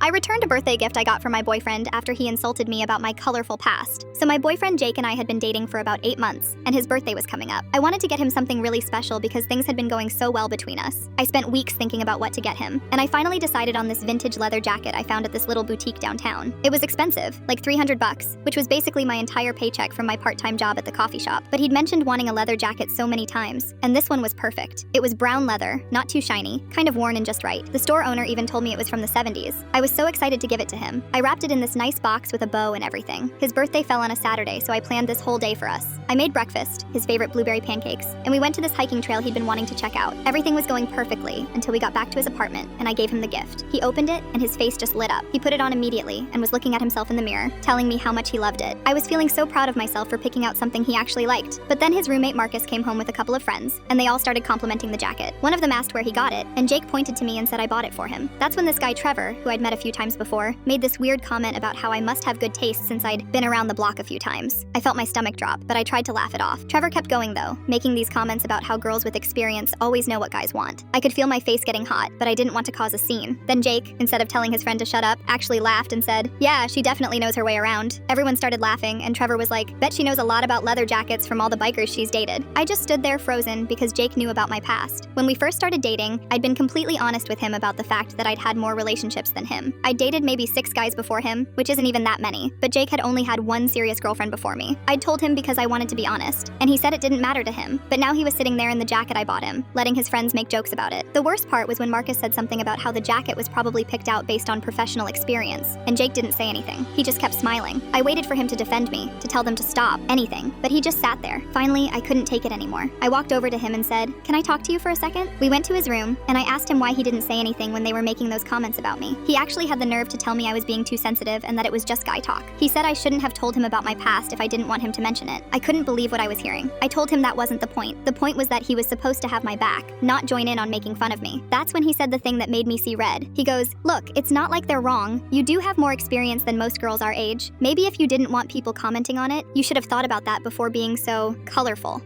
I returned a birthday gift I got from my boyfriend after he insulted me about my colorful past. So my boyfriend Jake and I had been dating for about 8 months, and his birthday was coming up. I wanted to get him something really special because things had been going so well between us. I spent weeks thinking about what to get him, and I finally decided on this vintage leather jacket I found at this little boutique downtown. It was expensive, like $300, which was basically my entire paycheck from my part-time job at the coffee shop. But he'd mentioned wanting a leather jacket so many times, and this one was perfect. It was brown leather, not too shiny, kind of worn and just right. The store owner even told me it was from the 70s. I was so excited to give it to him. I wrapped it in this nice box with a bow and everything. His birthday fell on a Saturday, so I planned this whole day for us. I made breakfast, his favorite blueberry pancakes, and we went to this hiking trail he'd been wanting to check out. Everything was going perfectly until we got back to his apartment, and I gave him the gift. He opened it, and his face just lit up. He put it on immediately and was looking at himself in the mirror, telling me how much he loved it. I was feeling so proud of myself for picking out something he actually liked. But then his roommate Marcus came home with a couple of friends, and they all started complimenting the jacket. One of them asked where he got it, and Jake pointed to me and said I bought it for him. That's when this guy Trevor, who I'd met a few times before, made this weird comment about how I must have good taste since I'd been around the block a few times. I felt my stomach drop, but I tried to laugh it off. Trevor kept going though, making these comments about how girls with experience always know what guys want. I could feel my face getting hot, but I didn't want to cause a scene. Then Jake, instead of telling his friend to shut up, actually laughed and said, "Yeah, she definitely knows her way around." Everyone started laughing, and Trevor was like, "Bet she knows a lot about leather jackets from all the bikers she's dated." I just stood there frozen because Jake knew about my past. When we first started dating, I'd been completely honest with him about the fact that I'd had more relationships than him. I'd dated maybe 6 guys before him, which isn't even that many, but Jake had only had 1 serious girlfriend before me. I'd told him because I wanted to be honest, and he said it didn't matter to him, but now he was sitting there in the jacket I bought him, letting his friends make jokes about it. The worst part was when Marcus said something about how the jacket was probably picked out based on professional experience, and Jake didn't say anything. He just kept smiling. I waited for him to defend me, to tell them to stop, anything, but he just sat there. Finally, I couldn't take it anymore. I walked over to him and said, "Can I talk to you for a second?" We went to his room, and I asked him why he didn't say anything when they were making those comments about me. He actually had the nerve to tell me I was being too sensitive and that it was just guy talk. He said I shouldn't have told him about my past if I didn't want him to mention it. I couldn't believe what I was hearing. I told him that wasn't the point. The point was that he was supposed to have my back, not join in on making fun of me. That's when he said the thing that made me see red. He goes, "Look, it's not like they're wrong. You do have more experience than most girls our age. Maybe if you didn't want people commenting on it, you should have thought about that before being so colorful.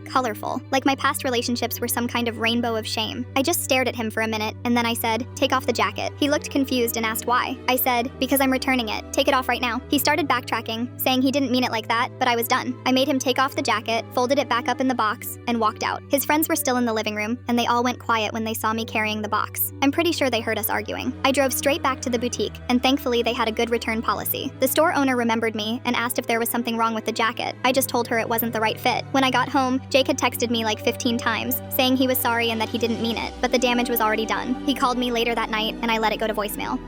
Like my past relationships were some kind of rainbow of shame." I just stared at him for a minute, and then I said, "Take off the jacket." He looked confused and asked why. I said, "Because I'm returning it. Take it off right now." He started backtracking, saying he didn't mean it like that, but I was done. I made him take off the jacket, folded it back up in the box, and walked out. His friends were still in the living room, and they all went quiet when they saw me carrying the box. I'm pretty sure they heard us arguing. I drove straight back to the boutique, and thankfully they had a good return policy. The store owner remembered me and asked if there was something wrong with the jacket. I just told her it wasn't the right fit. When I got home, Jake had texted me like 15 times, saying he was sorry and that he didn't mean it, but the damage was already done. He called me later that night, and I let it go to voicemail.